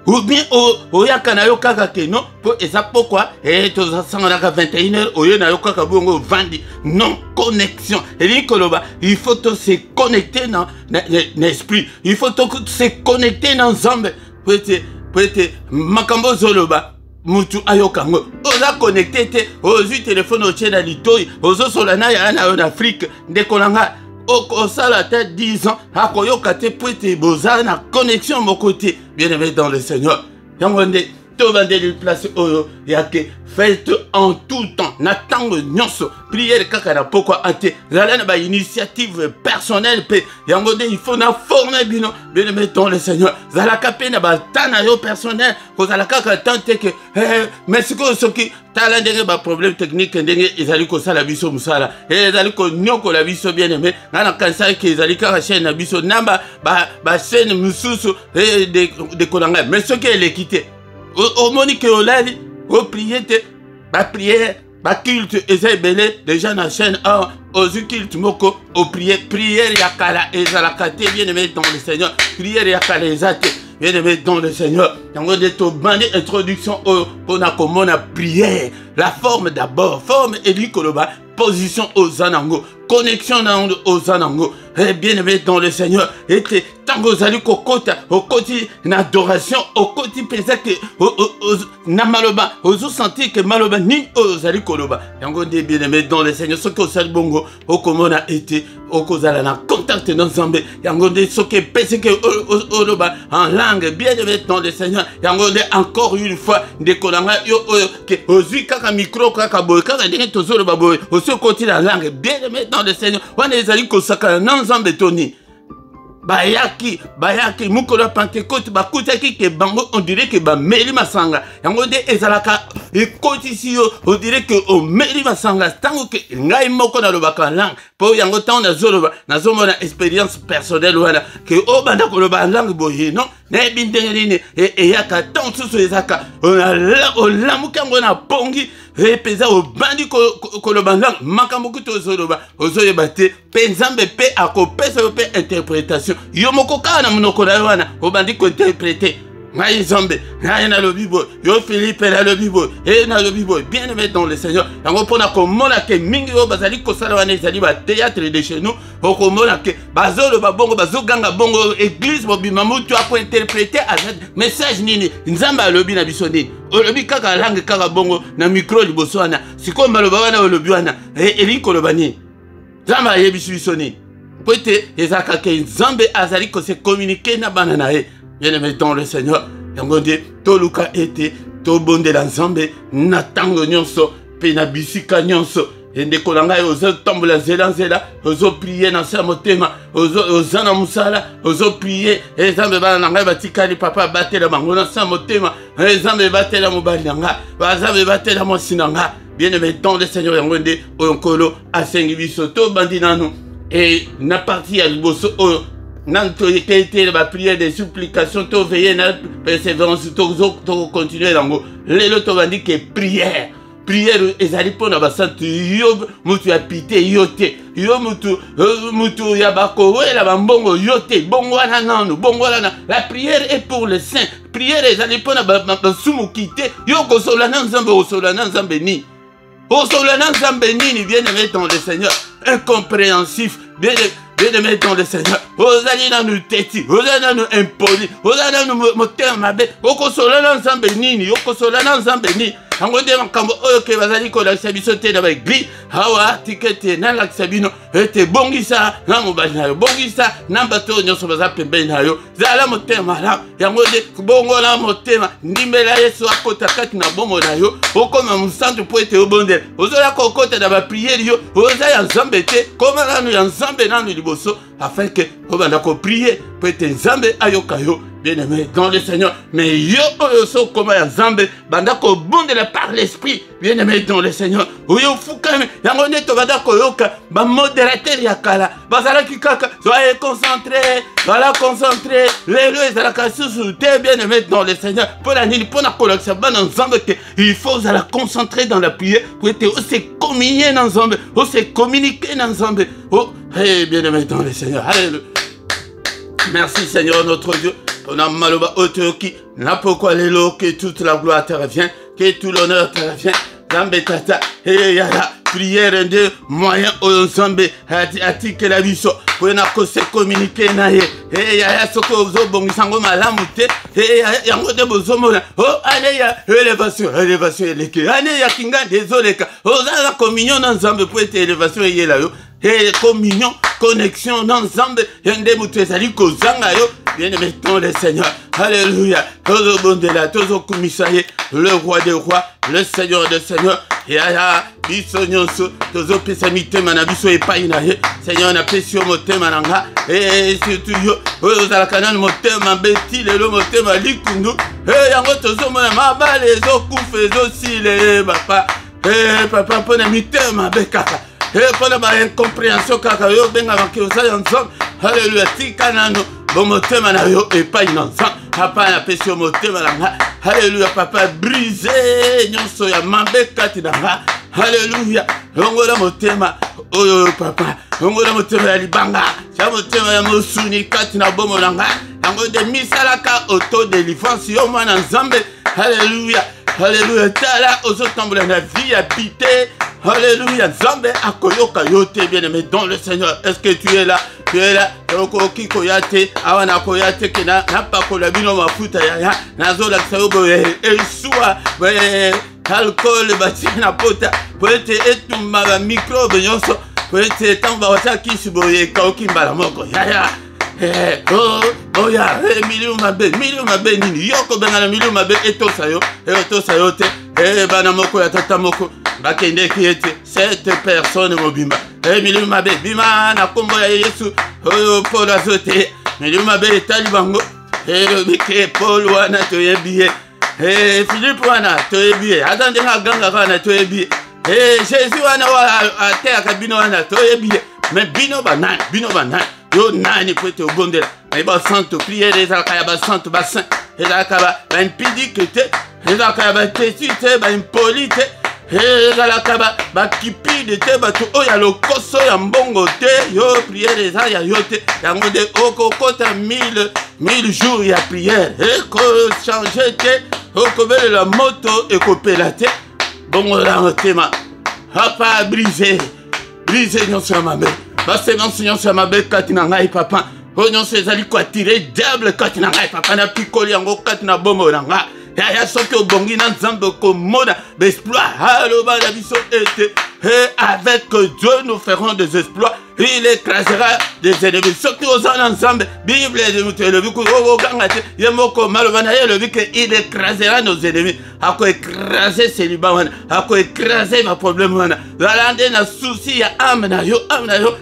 ou bien oyaka na yo kaka ke non pour et ça pourquoi et to sanga 21h oyo na yo kaka bongo vandi non connexion et dit koloba il faut se connecter dans l'esprit il faut se connecter dans Nzambe pour être makambo zoloba mutu ayokango oza connecté te ozu téléphone au tien litoi ozo solana ya na en Afrique ndekolanga au sala tête 10 ans à koyoka te pour être boza na connexion mon côté bien aimé dans le Seigneur yangonde to bande de place oyo yake faites en tout temps natango nyonso prière kaka na pourquoi ate zala na ba initiative personnelle pe yangonde il faut na former bino bien aimé dans le Seigneur zala kapé na ba tana yo personnel ko zala kaka tante que mais ce que soki tala ndenge ba problème technique ndenge ezali ko sala biso musala ezali ko nyoko la biso bien aimé ngana kansa ke ezali kaka chaîne na biso namba ba chaîne mususu de kolanga mais ce qui est l'équité au monique au lali au prier ba prière ba culte ezebele déjà na chaîne aux cultes moko au prière yakala ezalakate bien aimé dans le Seigneur prière yakala ezate bien aimé dans le Seigneur yango de to bande introduction pour na komona prière la forme d'abord forme eli koloba position aux anango connexion aux anango. Eh bien aimé dans le Seigneur, et tango zali kokota, au côté d'adoration, au côté pesake, na maloba, ozo sentir que maloba ni ozali koloba. Yango de bien aimé dans le Seigneur, ce que osali bongo, au comment a été, au kozala na contact dans Zambé. Yango de ce que pesake oloba en langue, bien aimé dans le Seigneur. Yango de encore une fois, de kolanga yo que ozui kaka micro kaka boy, kaka denge tozolo baboy, au ce côté la langue, bien aimé dans le Seigneur. Wana ezali kosaka na Nzambe toni bayaki mukolo Pentecôte bakutaki ke bango on dirait que ba meli masanga yango nde ezalaka ekotisi yo on dirait que o meli masanga tango ke ngai moko na lobaka langue po yango tango nazomona expérience personnelle wana ke o banda koloba langue boye non na bindengeni e yaka tant susu ezaka o lamukango na pongi peza o bandi koloba langue makambo kuto ozoyeba te pe Nzambe pe akopesa pe interprétation yo moko kana munoko na wana o bandi ko interpréter ngai Nzambe ngai na lo bibo yo Philippe na lo bibo et na lo bibo bien aimé dans le Seigneur yango pona ko mona ke mingi yo bazali ko sala wana ezali ba théâtre de chez nous o ko mona ke bazolo ba bongo bazoganga bongo église bobima mutu ako interpréter avec message nini Nzambe alobi na biso nini olobi kaka langue kaka bongo na micro liboso wana siko maloba wana olobi wana eli koloba nini Nzambe ayebi biso nini peut-être ezaka ke Nzambe azali ko se communiquer na bana na ye bien aimé dans le Seigneur yango nde toluka ete tobondela Nzambe na tango nyonso pe na bisika nyonso ndeko na ngai ozotambola nzela ozo prier na sa motema oza na musala ozo prier Nzambe bana na ngai batikali papa batela bango na sa motema Nzambe batela mobali na ngai Nzambe batela mwasi na ngai bien aimé dans le Seigneur yango nde onkolo asengi biso tobandi nanu et na partie ya liboso oyo nanto yekete ba prière de supplication to veiller na persévérance to continuer lango lelo to bandi ke prière ezali pona basantu yo mutu ya pite yo te yo mutu ya bakowela bambongo yo te bongo wana nanu bongo wana la prière est pour les saints prière ezali pona basumu kite yo kosola na Nzambe osola na Nzambe ni osola na Nzambe nini bien aimé dans le Seigneur incompréhensif bien aimé dans le Seigneur ozali na nu teti ozali na nu impoli ozali na nu motema mabe okosola na Nzambe nini okosola na Nzambe nini yango nde makambo oyo ke bazali kolakisa biso te na baeglise awa tikete nalakisa bino ete bongisa na mobali na yo bongisa na bato oyo nyonso baza pembeni na yo zala motema malamu yango nde bongola motema ndimela Yesu akota kati na bomoi na yo okoma mosantu mpo ete obondela ozola kokota na bapriere yo oza ya Nzambe te koma nanu ya Nzambe nanu liboso afin que obanda ko prier mpo ete Nzambe ayoka yo bien aimé dans le Seigneur mais yo oyo so koma ya Nzambe banda ko bondela par l'esprit bien aimé dans le Seigneur oyo fukame yango nde to banda ko yoka ba modérateur ya kala bazalaki kaka soyez concentré voilà concentré lelo ezalaka susu te bien aimé dans le Seigneur pour la nini pour na kolakisa bana Nzambe que il faut la concentrer dans la prière pour ete se communier dans Nzambe se communiquer dans Nzambe oh hey, bien aimé dans le Seigneur alléluia merci Seigneur notre Dieu on a maloba otoki na pourquoi lelo que toute la gloire te revient que tout l'honneur te revient Nzambe tata hey yaya prière de moyen au Nzambe ati que la biso pour na ko se communiquer na ye hey yaya soko zo bongisango malamu te hey yango de bozomona oh allez ya élévation eleke allez ya kinga désolé ka oza la communion na Nzambe pour être élévation yela yo hey communion connexion dans Nzambe yende mutu ezali kozanga yo bien aimé dans le Seigneur alléluia tozo bondela tozo kumisaye le roi des rois le Seigneur des seigneurs yaya biso nyonso tozo pesa mitema na biso epai na ye Seigneur na pesi yo motema na nga et surtout yo oyo ozalaka nanu motema beti lelo motema likundu yango tozomona mabale ezokufa ezosile papa papa mpona mitema be kaka mpona baincompréhension kaka yo bengaka ke ozali ya Nzambe halleluya tika nano bomotema na yo epai na Nzambe papa na pesi yo motema na nga halleluya papa brise nyonso ya mabe kati na nga halleluya longola motema oyo papa longola motema ya libanga ya motema ya mosuni kati na bomo na nga yango de misalaka auto délivrance yo mwana Nzambe halleluya halleluya tala ozotambola na vie ya pite Alléluia. Nzambe akoyoka yote bien-aimé dans le Seigneur. Est-ce que tu es là? Tu es là. Okoki koyate awana koyate kena napakola bino mafuta ya nazola kisayobo esua alcool bati na pota poete etumba ba microbe nyonso poete tamba wataki siboye kaoki mbala moko ya oya milieu mabe nini yoko bengana milieu mabe etosa yo te bana moko ya tata moko bakende kiete cette personne mobimba milieu mabe bima na kombo ya Yesu oyo Paul azote milieu mabe etali bango bike Paul wana toyebiye Philippe wana toyebiye atande nga ganga wana toyebiye Jésus wana ateaka bino wana toyebiye mais bino banani yo nani poete obondela mais ba santo prière ezalaka ya ba santo ba saint ezalaka ba impudike te ezalaka ya ba tesi te ba impoli te ezalaka ba kipide te bato oyo ya lokoso ya mbongo te yo prière eza ya yo te yango nde okokota 1000 jours ya prière ekochange te okobelela moto ekopela te bongola motema apa brise nyonso ya mabe basemence nyonso ya mabe kati na ngai papa oyo nyonso ezali koatire diable kati na ngai papa na pikoli yango kati na bombo na ngai yaya soki obongi na nzambe okomona baexploit aloba na biso ete avec Dieu nous ferons des exploits il écrasera des ennemis soki oza na nzambe bible elobi okoganga te ye moko maloba na ye elobi ke il écrasera nos ennemis akoécrase célibat wana akoécrase baproblème wana zala nde na susi ya ame na yo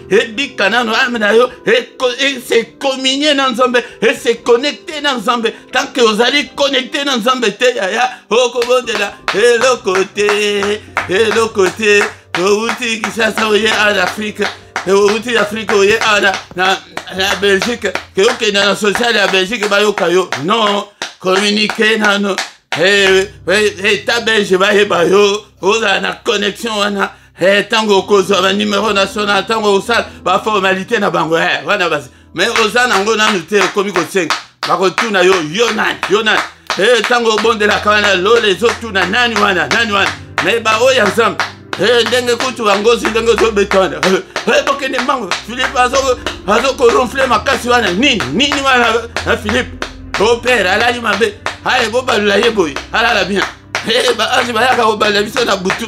ebika nano ame na yo ese communier na nzambe ese connecte na nzambe tant que ozali connecte na nzambe te yaya okobondela eloko te outi kisasa oye en Afrique outi Afrique oye na Belgique ke okenda na social ya Belgique bayoka yo non communiquer nano eta belge bayeba yo ozala na connexion wana ntango okozwa banumero national ntango osala baformalité na bango wana basi mais oza nango nanu te okomi kosenga bakotuna yo nani ntango obondelaka wana lolo ezotuna nani wana mais baoyo ya nzambe ndenge kutu bangozi ndenge ozobetana bokende mbango Philippe azokoronfle makasi wana nini wana Philippe opere alali mabe aye bobalula ye boye alala bien baange bayaka kobalula biso na butu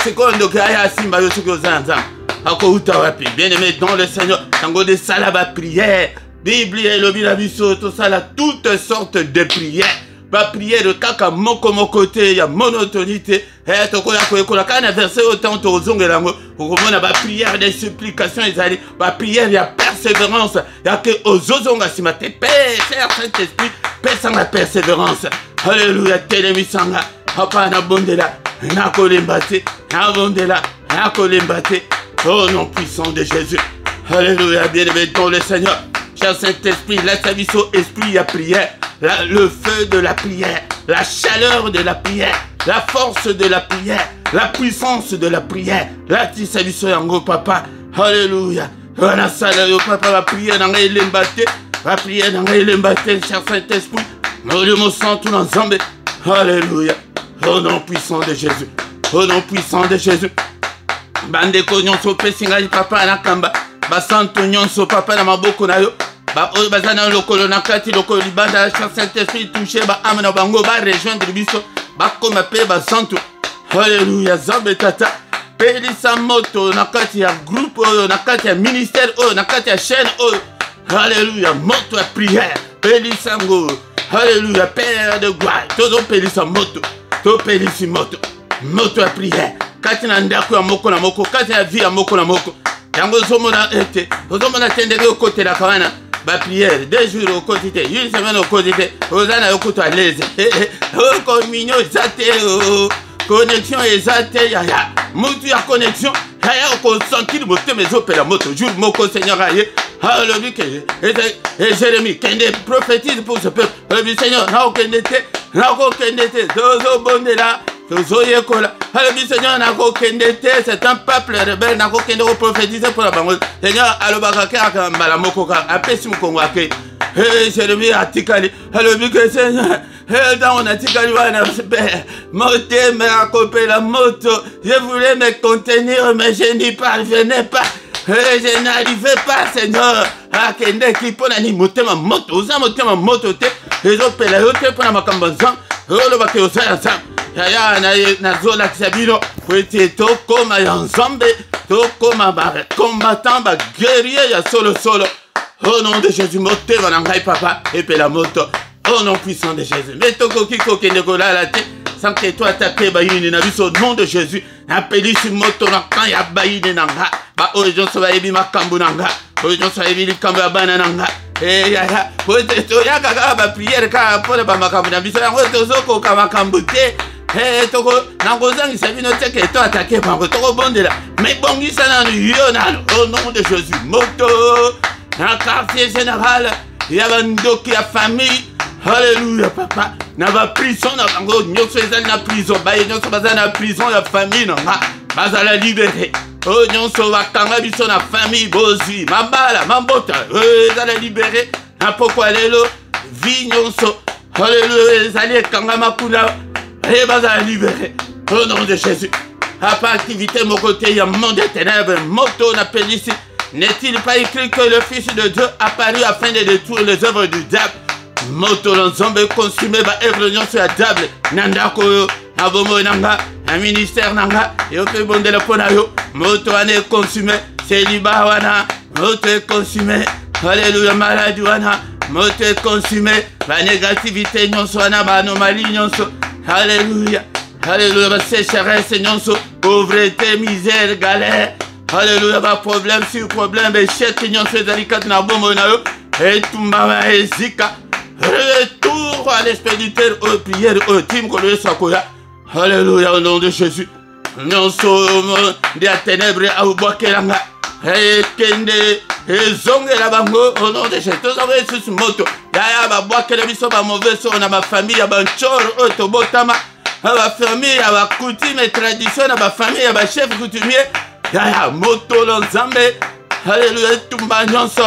sikoyo ndoki aya asimba yo soki oza na nzambe akouta wapi bien-aimé dans le Seigneur tango desala baprière Bible elobi na biso tosala toutes sortes de prières baprière kaka moko te ya monotonité tokoya koyekola kaka na verset autant tozongela yango okomona baprière de supplication ezali baprière ya persévérance yake ozozonga nsima te Père Saint-Esprit pesanga persévérance alléluia telemisanga papa nabondela nakolemba te nakolemba te au nom puissant de Jésus alléluia bien-aimé dans le Seigneur cher Saint-Esprit laisse à biso esprit ya prière le feu de la prière, la chaleur de la prière, la force de la prière, la puissance de la prière. Là, tu sais, yango papa. Alléluia. On a ça là, papa, la prière dans les lembate, la prière dans les lembate, cher Saint-Esprit. Nous le sang tout ensemble. Alléluia. Au nom puissant de Jésus. Au nom puissant de Jésus. Bande konyon so pesinga papa na kamba. Basanto nyonso papa na maboko na yo. Bazana lokolo na kati lokolo libanda cher Saint-Esprit touché ba amena bango ba rejoindre biso ba koma pe ba santo alléluia zambe tata pelisa moto na kati ya groupe oyo na kati ya ministère oyo na kati ya chaîne oyo alléluia moto ya prière pelisa ngo alléluia Père de gloire todo pelisa moto to pelisi moto ya prière kati na ndako ya moko na moko kati ya vie ya moko na moko yango zomona ete ozomona tendeke okotela kawana ba prière 2 jours au quotidien une semaine au quotidien ozana yokuto à l'aise communion zate connexion ezate ya mutu ya connexion ya ko sentir motema ezopela moto jour moko Seigneur aye alobi ke Jérémie kende prophétise pour ce peuple alobi Seigneur na okende te dozo bondela tozoye kola alobi Seigneur na kokende te c'est un peuple rebelle na kokende ko prophétiser pour la bango Seigneur alobaka kaka mbala moko ka apesi mukongo ake Jérémie atikali alobi ke Seigneur Dans la moto, je voulais me contenir, mais je n'y parvenais pas. Je n'arrivais pas, Seigneur. Ah, kende qui pour la moto, ma moto, osa moto, les autres pélayote pour la macambazan, le bateau, ça, na zola Xabino, pour être comme un zombie, comme un combattant, un guerrier, ya solo. Au nom de Jésus, moté, vanangai papa, et puis la moto. Au nom puissant de Jésus. Mais toko kiko kenegola la tête. Sans que toi attaquer baïni na biso au nom de Jésus. Appeli sur moto na kan ya baïni nanga. Ba ojon so baïbi makambu nanga. Ojon so baïbi likambu abana nanga. Ya. Pote to ya gaga ba prière ka pole ba makambu na biso yango tozoko ka makambu te. Toko nangozangi sabino te que toi attaquer bango toko bondela. Mais bongisa na yo na au nom de Jésus. Moto na quartier général. Ya bandoki ya famille. Alléluia, papa. Na ba prison na bango nyonso ezali na prison. Ba nyonso baza na prison ya famille nanga. Baza la libéré. Oh nyonso bakanga biso na famille bozwi. Mabala, mambota. Ezali libéré. Na pokwa lelo vie nyonso. Alléluia, ezali kanga makuna. Baza libéré. Au nom de Jésus. À part activité mon côté, il y a monde des ténèbres. Moto na pélici. N'est-il pas écrit que le Fils de Dieu apparut afin de détruire les œuvres du diable? Moto l'ensemble consumé ba évolution sur la table. Nandako yo, abomo nanga, un ministère nanga, et on peut bonder le ponayo. Moto ane consumé, c'est libawana, moto est consumé. Alléluia, maladie wana, moto est consumé. La négativité nyonso wana, ba anomalie nyonso. Alléluia, alléluia, ba sécheresse nyonso, pauvreté, misère, galère. Alléluia, ba problème sur problème, échec nyonso ezalikat na bomo na yo. Et tumba ezika. Retour à l'expéditeur aux prières au team que le sakoya. Alléluia au nom de Jésus. Nous sommes des ténèbres à Ubakelanga. Et Kende, et Zongue la bango au nom de Jésus. Tous avez sur moto. Yaya ba boakele biso ba mauvais son na ma famille ya ba chor otobotama. Ma famille ya ba coutume et tradition na ba famille ya ba chef coutumier. Yaya moto l'ensemble. Alléluia tumba nyonso.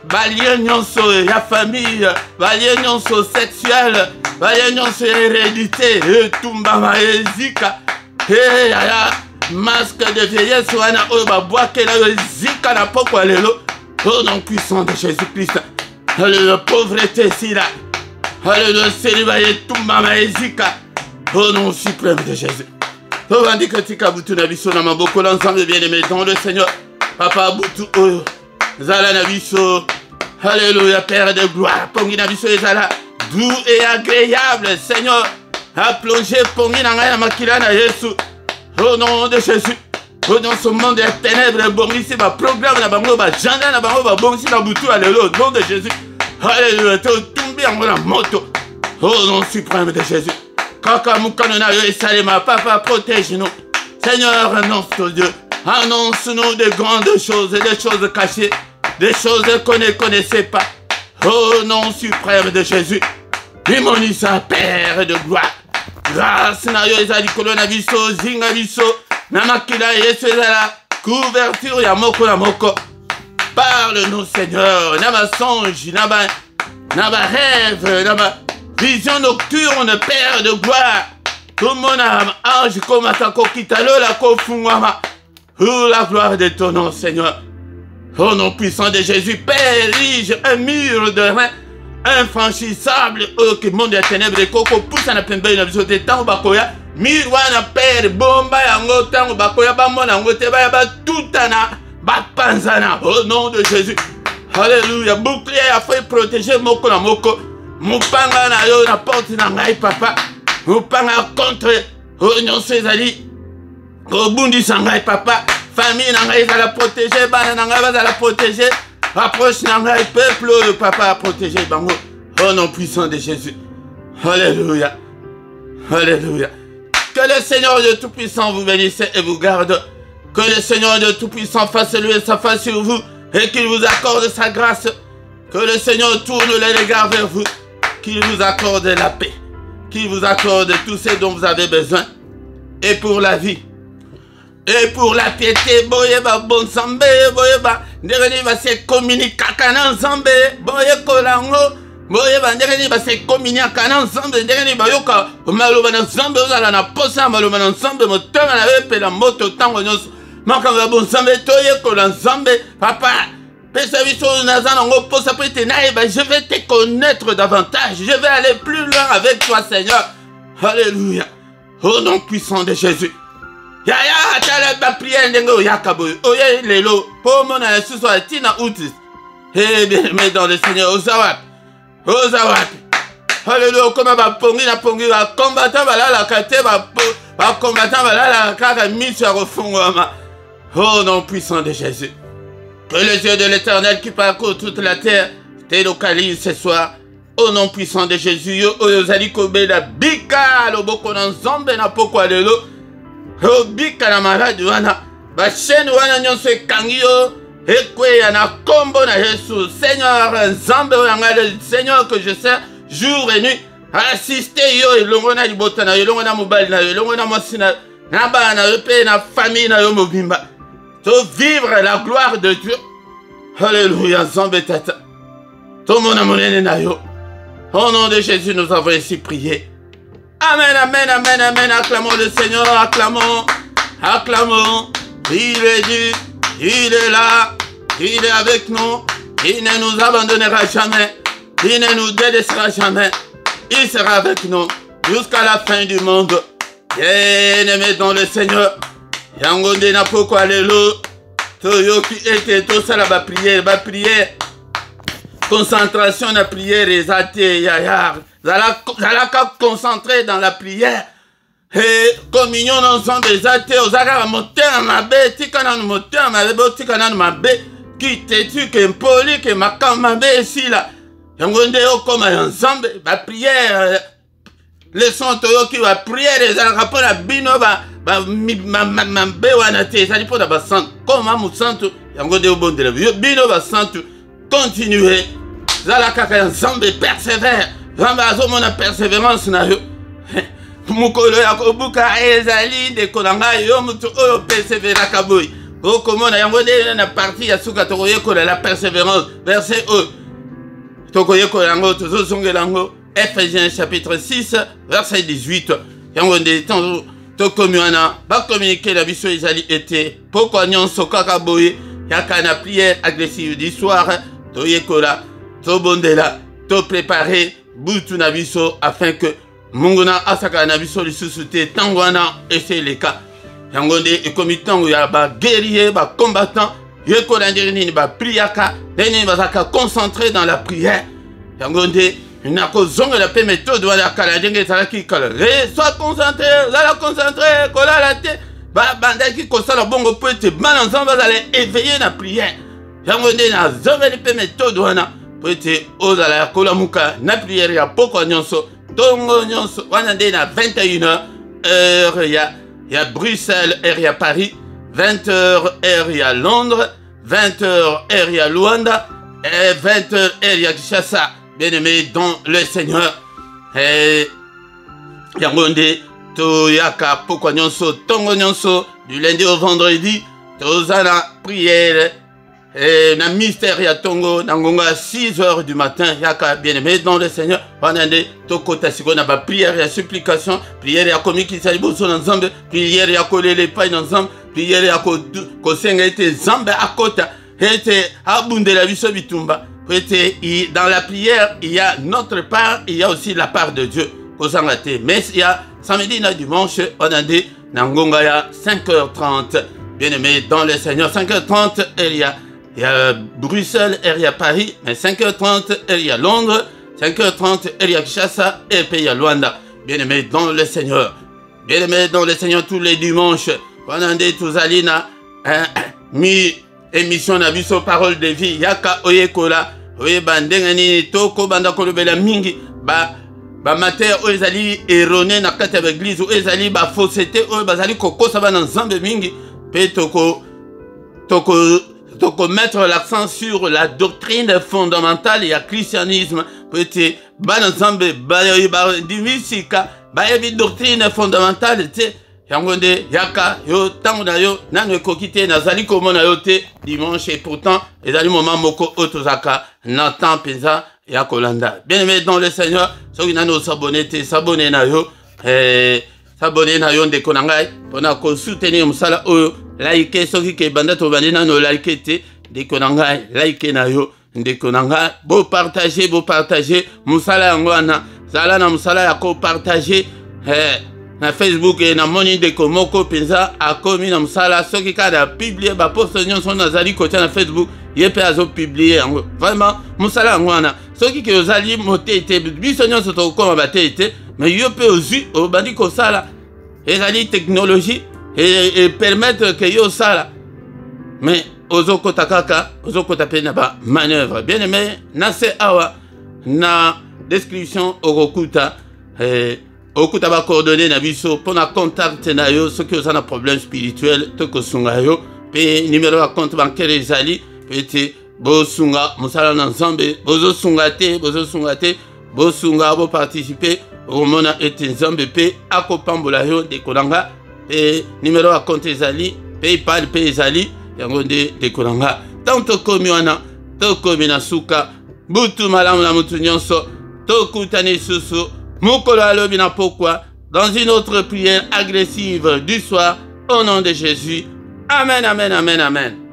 Balien nyonso ya famille, balien nyonso sexuel, balien nyonso hérédité, tumba maezika, ya masque de vieillesse wana oyo babwake na zika na pokwa lelo, au nom puissant de Jésus-Christ. La pauvreté si là, le célibat tumba maezika, au nom suprême de Jésus. Tobandi katika butu na biso na maboko l'ensemble bien-aimé dans le Seigneur. Papa butu oyo. Zala na biso, alléluia, Père de gloire, pongi na biso ezala, doux et agréable, Seigneur, à plonger pongi na ngai na makila na Yesu, au nom de Jésus, au nom de ce monde des ténèbres, bongi si ma programme na bango, ba janda na bango, ba bongi si na butu, alléluia, au nom de Jésus, alléluia, te tombi en la moto, au nom suprême de Jésus, kaka mukano na yo esalema, papa, protège-nous, Seigneur, annonce ton Dieu. Annonce-nous de grandes choses, des choses cachées, des choses qu'on ne connaissait pas. Au nom suprême de Jésus, Limonisa, Père de gloire. Grâce na yo ezali kolona biso, zinga biso, na makila yesu ezala, couverture ya moko na moko. Parle-nous, Seigneur, na ma songe, na ma rêve, na ma vision nocturne, Père de gloire. Tout mon âme, ange, comme atako kitalo la kofungwama. Oh, la gloire de ton nom, Seigneur. Au nom puissant de Jésus, Père, érige un mur de rein infranchissable. Oh, que monde des ténèbres de coco pousse à la pembe na biso de temps bakoya. Mirwana Père, bomba yango tango bakoya ba mona ngote ba ba tutana ba panzana. Au nom de Jésus. Alléluia. Bouclier a fait protéger moko na moko. Mupanga na yo na porte na ngai papa. Mupanga contre oh non Césari. Obundi sangai papa, famille nangai va la protéger, bana nangai va la protéger, approche nangai peuple papa protéger bango. Au nom puissant de Jésus. Alléluia. Alléluia. Que le Seigneur de Tout-Puissant vous bénisse et vous garde. Que le Seigneur de Tout-Puissant fasse lever sa face sur vous et qu'il vous accorde sa grâce. Que le Seigneur tourne les regards vers vous, qu'il vous accorde la paix, qu'il vous accorde tout ce dont vous avez besoin. Et pour la vie. Et pour la piété, boyeba bon sambe, boyeba, ndegani va se communiquer kana sambe, boye kolango, boye bandenge ni base communion kana ensemble ndenge ni bayoka maloba na ensemble ozala na posa maloba na ensemble motema na pela moto tango nyonso makambo ya bonzambe toyekola nzambe papa pesa biso naza nango posa po ete nayeba je vais te connaître davantage, je vais aller plus loin avec toi Seigneur. Alléluia. Au nom puissant de Jésus. Yaya tala ba prière ndenge oyaka boye oye lelo po mona na suso atina utis. Eh bien mais dans le Seigneur ozawat. Ozawat. Alléluia comme ba pongi na pongi ba combattant balala kate ba combattant balala kaka mise refongoma. Au nom puissant de Jésus. Que les yeux de l'Éternel qui parcourt toute la terre te localise ce soir. Au nom puissant de Jésus, yo ozali kobela bika loboko na nzambe na pokwa lelo. Bika na malade wana ba chaîne wana nyonso ekangi yo ekweya na kombo na Jésus. Seigneur nzambe oyanga le Seigneur que je sers jour et nuit. Assister yo elongo na libota na yo elongo na mobali na yo elongo na mwasi na bana yo pe na famille na yo mobimba. To vivre la gloire de Dieu. Alléluia nzambe tata. To mona monene na yo. Au nom de Jésus, nous avons ainsi prié. Amen, amen, amen, amen. Acclamons le Seigneur, acclamons, acclamons. Il est Dieu, il est là, il est avec nous. Il ne nous abandonnera jamais, il ne nous délaissera jamais. Il sera avec nous jusqu'à la fin du monde. Bien-aimés dans le Seigneur. Yangonde na poko alelo. Toyoki ete tosala ba prière. Concentration na prière ezate yaya. Zalaka concentré dans la prière. Et communion ensemble ezate ozaka motema mabe tika na motema mabe tika na mabe kitetu ke mpoli ke makama mabe esila. Yangonde okoma ensemble ba prière. Les sons toyoki ba prière ezalaka pona bino mabe wana te ezali pona ba santo. Koma musantu yangonde obondela bino ba santu. Continuez. Zalaka ensemble persévère. Zamba azomona persévérance na yo. Mukolo ya kobuka ezali de kolanga yo mutu oyo persévéra kaboy. Okomona yangonde na partie ya suka tokoye kola la persévérance. Verset 1. Tokoye kolango tozosongela ngo Ephésiens chapitre 6 verset 18. Yangonde to komiana ba communiquer la biso ezali été. Pourquoi nyonso kaka boye yaka na prière agressive du soir. To yekola, to bondela, to préparer butu na biso afin que munguna asaka na biso lisusu te tangwana ese leka. Yangonde ekomitango ya ba guerrier, ba combattant, yekola ndirini ba priaka, neni bazaka concentré dans la prière. Yangonde nako zonga la pe méthode wala kala ndenge salaki kala. Sois concentré, la concentré, kola la te. Ba bandaki kosala bongo po te ban ensemble bazale éveiller na prière. Yangonde na zomeli pe méthode wana po ete ozala ya kolamuka na prière ya poko nyonso tongo nyonso wana nde na 21h heure ya Bruxelles heure ya Paris 20h heure ya Londres 20h heure ya Luanda et 20h heure ya Kinshasa. Bien-aimés dans le Seigneur. Yangonde to yaka poko nyonso tongo nyonso du lundi au vendredi tozala prière. Na mystère ya tongo nangonga 6h du matin yaka bien-aimé dans le Seigneur wanande tokota siko na ba prière ya supplication prière ya komiki sali boso na nzambe prière ya kolele pa na nzambe prière ya ko senga ete nzambe akota ete abundela biso bitumba ete dans la prière il y a notre part il y a aussi la part de Dieu kozanga te mais il y a samedi na dimanche wanande nangonga ya 5h30 bien-aimé dans le Seigneur 5h30 il y a Bruxelles, il y a Paris, mais 5h30, il y a Londres, 5h30, il y a Kinshasa, et puis il y a Luanda. Bien-aimés dans le Seigneur. Bien-aimés dans le Seigneur tous les dimanches. Pendant des touzalina, mi émission na biso parole de vie, yaka oyekola, oye bandengani, toko banda kolobela mingi, ba mater oezali erroné na kati ya église, oezali ba fausseté, oye bazali kokosa ba na nzambe mingi, pe toko mettre l'accent sur la doctrine fondamentale et le christianisme. Peut-être, doctrine fondamentale, yangonde yaka yo tango yo nanu kokite nazali komona yo te dimanche et pourtant ezali moment moko otozaka n'entend pesa ya kolanda. Bien-aimé dans le Seigneur, ceux qui n'ont s'abonner, s'abonner na yo, s'abonner na yo ndeko na ngai, pona ko soutenir musala oyo, like ceux qui banda to bandi na no like te, ndeko na ngai, like na yo, ndeko na ngai, bo partager, musala yango wana, zala na musala ya ko partager, na Facebook et na moni ndeko moko penza akomi na musala, ceux qui kada publier ba post nyonso na zali côté na Facebook, yepe azo publier yango. Vraiment, musala yango wana. Soki ke ozali motete biso nyonso tokoma batete mais yo pe ozu obandi ko sala ezali technologie et permettre que yo sala mais ozokota kaka ozokota pe na ba manœuvre. Bien aimé na se awa na description okokuta okuta ba coordonnées na biso pona contact na yo soki ozana problème spirituel tokosunga yo pe numéro ya compte bancaire ezali pete bosunga musala na nzambe bozosunga te bosunga bo participer omona ete nzambe pe akopambola yo dekolanga pe numéro ya compte ezali PayPal pe ezali yango nde dekolanga tanto komi wana tokomi na suka butu malamu na mutu nyonso tokutani susu mokolo alobi na pokwa dans une autre prière agressive du soir au nom de Jésus. Amen, amen, amen, amen.